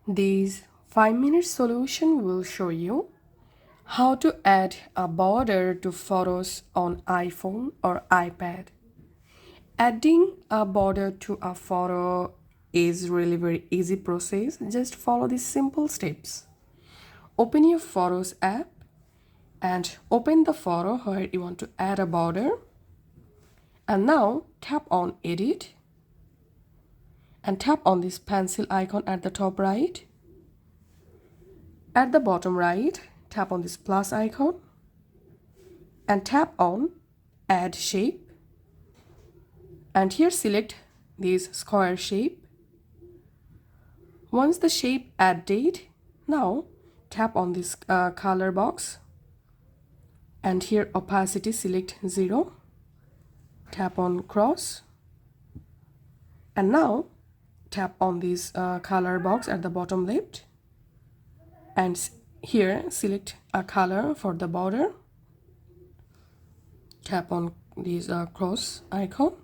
This 5-minute solution will show you how to add a border to photos on iPhone or iPad. Adding a border to a photo is really very easy process. Just follow these simple steps. Open your Photos app and open the photo where you want to add a border. And now tap on Edit and tap on this pencil icon at the top right. At the bottom right, tap on this plus icon and tap on Add Shape. And here select this square shape. Once the shape added, now tap on this color box and here opacity select 0. Tap on cross and now tap on this color box at the bottom left and here select a color for the border. Tap on this cross icon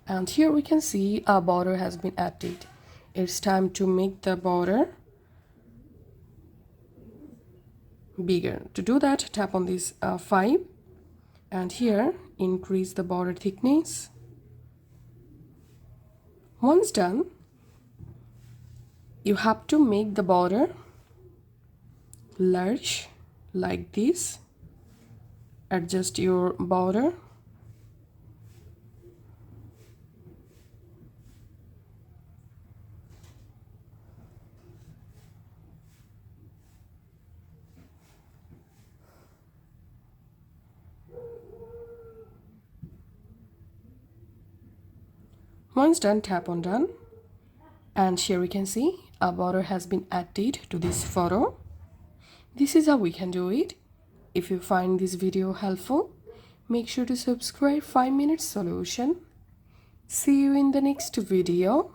and here we can see a border has been added. It's time to make the border bigger. To do that, tap on this 5 and here increase the border thickness. Once done, you have to make the border large like this. Adjust your border. Once done, tap on done and here we can see a border has been added to this photo. This is how we can do it. If you find this video helpful, make sure to subscribe 5-minute solution. See you in the next video.